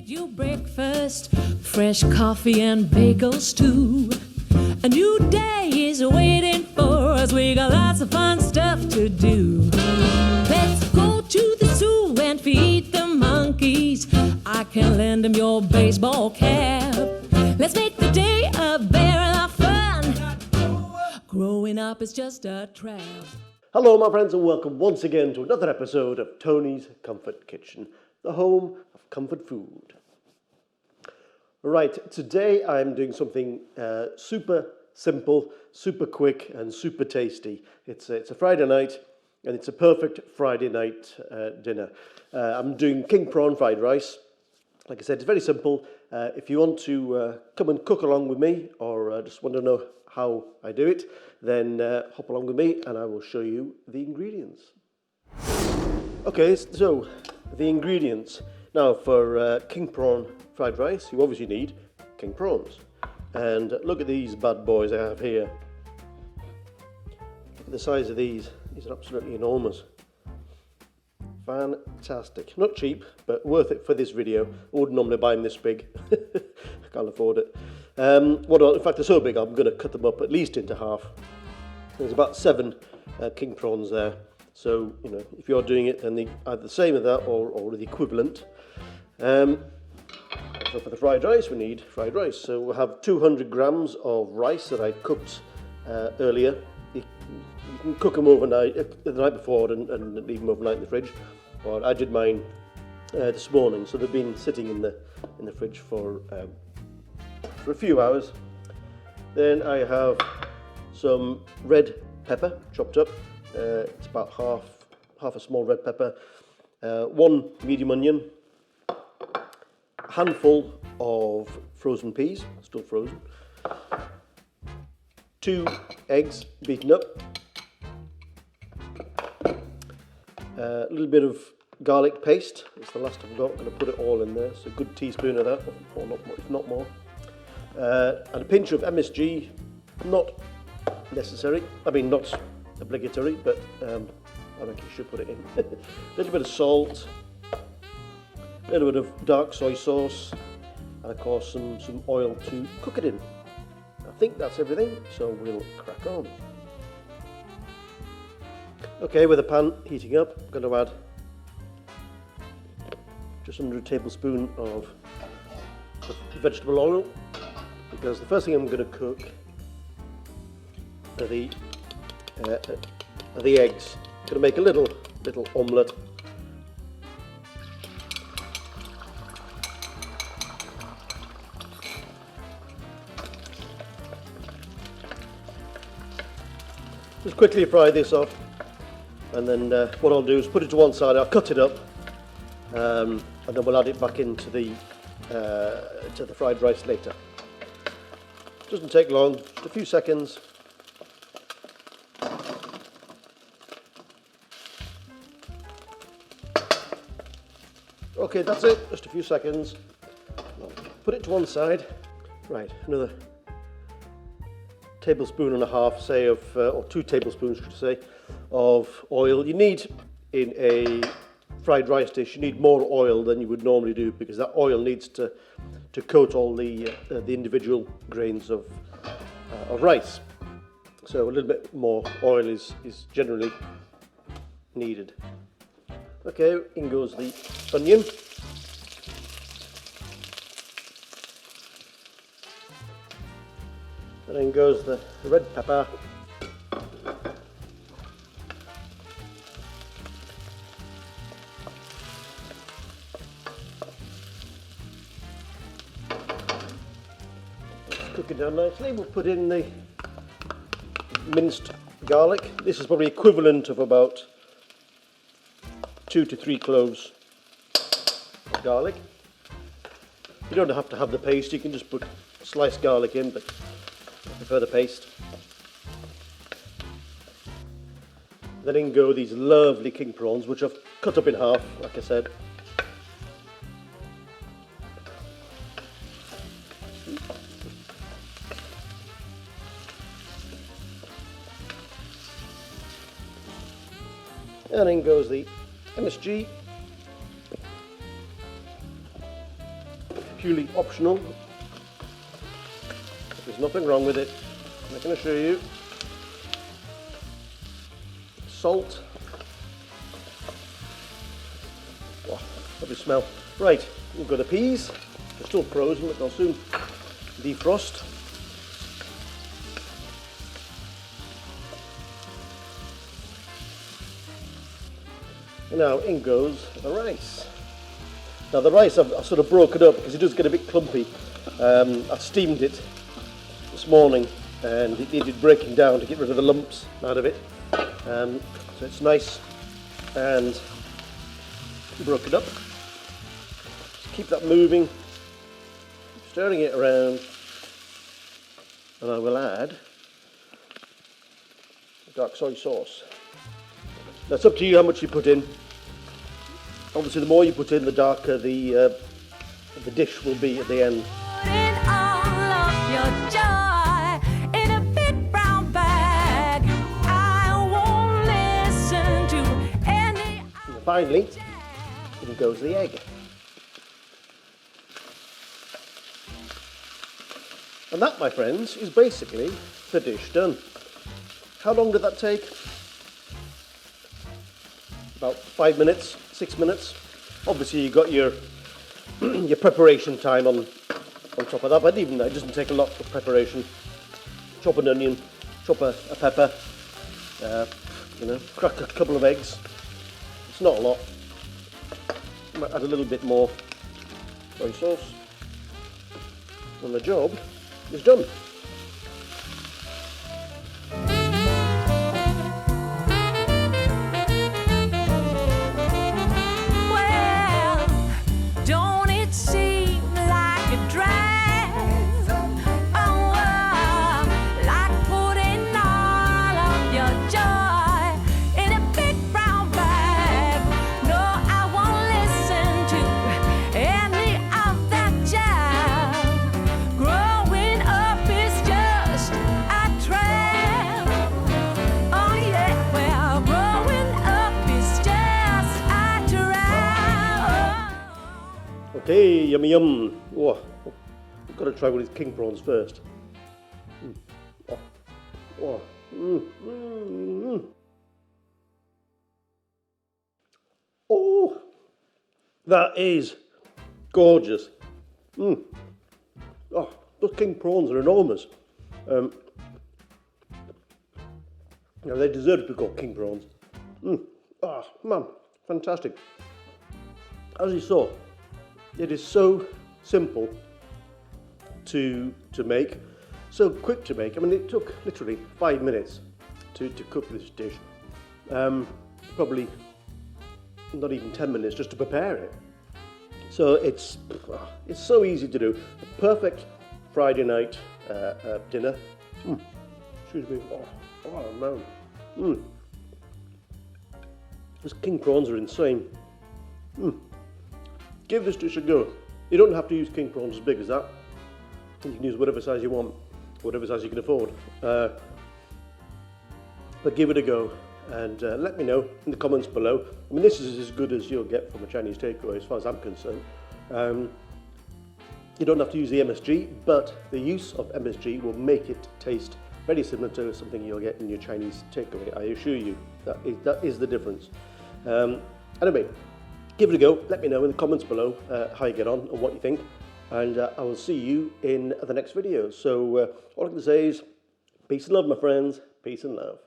made you breakfast, fresh coffee and bagels too. A new day is waiting for us, we got lots of fun stuff to do. Let's go to the zoo and feed the monkeys. I can lend them your baseball cap. Let's make the day a barrel of fun. Growing up is just a trap. Hello my friends and welcome once again to another episode of Tony's Comfort Kitchen, the home of comfort food. Right, today I'm doing something super simple, super quick and super tasty. It's a Friday night and it's a perfect Friday night dinner. I'm doing king prawn fried rice. Like I said, it's very simple. If you want to come and cook along with me or just want to know how I do it, then hop along with me and I will show you the ingredients. Okay, so the ingredients. Now for king prawn fried rice, you obviously need king prawns. And look at these bad boys I have here. Look at the size of these. These are absolutely enormous. Fantastic. Not cheap, but worth it for this video. I wouldn't normally buy them this big. I can't afford it. In fact, they're so big, I'm going to cut them up at least into half. There's about 7 king prawns there. So, you know, if you're doing it, then either the same as that or the equivalent. So for the fried rice, we need fried rice. So we'll have 200 grams of rice that I cooked earlier. You can cook them overnight, the night before, and leave them overnight in the fridge. Or I did mine this morning, so they've been sitting in the fridge for a few hours. Then I have some red pepper chopped up. It's about half a small red pepper. 1 medium onion. A handful of frozen peas, still frozen. 2 eggs beaten up. A little bit of garlic paste. It's the last I've got. I'm going to put it all in there. So a good teaspoon of that, or not more, if not more. And a pinch of MSG. Not necessary. I mean, not obligatory, but I think you should put it in. A little bit of salt. A little bit of dark soy sauce. And of course some oil to cook it in. I think that's everything, so we'll crack on. Okay, with the pan heating up, I'm going to add just under a tablespoon of vegetable oil, because the first thing I'm going to cook are the eggs. I'm going to make a little omelette. Just quickly fry this off, and then what I'll do is put it to one side. I'll cut it up, and then we'll add it back into the fried rice later. Doesn't take long, just a few seconds. Okay, that's it. Just a few seconds. Put it to one side. Right, another tablespoon and a half, say, or 2 tablespoons, should I say, of oil. You need, in a fried rice dish, you need more oil than you would normally do, because that oil needs to coat all the individual grains of rice. So a little bit more oil is generally needed. Okay, in goes the onion. And then goes the red pepper. Cook it down nicely. We'll put in the minced garlic. This is probably equivalent of about 2 to 3 cloves of garlic. You don't have to have the paste, you can just put sliced garlic in, but I prefer the paste. Then in go these lovely king prawns, which I've cut up in half, like I said. And in goes the MSG. purely optional. There's nothing wrong with it. I'm going to show you. Salt. Oh, lovely smell. Right, we've got the peas. They're still frozen, but they'll soon defrost. And now in goes the rice. Now the rice I've sort of broken up because it does get a bit clumpy. I steamed it this morning and it needed breaking down to get rid of the lumps out of it. So it's nice and broken up. Just keep that moving, stirring it around, and I will add dark soy sauce. That's up to you how much you put in. Obviously, the more you put in, the darker the dish will be at the end. And finally, in goes the egg. And that, my friends, is basically the dish done. How long did that take? About 5 minutes, 6 minutes. Obviously you got your your preparation time on top of that, but even that, it doesn't take a lot for preparation. Chop an onion, chop a pepper, crack a couple of eggs. It's not a lot. Might add a little bit more soy sauce, and the job is done. Okay, yummy yum. Oh, I've got to try one of these king prawns first. Oh, that is gorgeous. Oh, those king prawns are enormous. Now they deserve to be called king prawns. Oh man, fantastic. As you saw, it is so simple to make, so quick to make. I mean, it took literally 5 minutes to cook this dish. Probably not even 10 minutes just to prepare it. So it's so easy to do. A perfect Friday night dinner. Excuse me. Oh man. Those king prawns are insane. Give this dish a go. You don't have to use king prawns as big as that. You can use whatever size you want, whatever size you can afford. But give it a go and let me know in the comments below. I mean, this is as good as you'll get from a Chinese takeaway as far as I'm concerned. You don't have to use the MSG, but the use of MSG will make it taste very similar to something you'll get in your Chinese takeaway. I assure you, that is the difference. Anyway, give it a go. Let me know in the comments below how you get on and what you think. And I will see you in the next video. So all I can say is peace and love, my friends. Peace and love.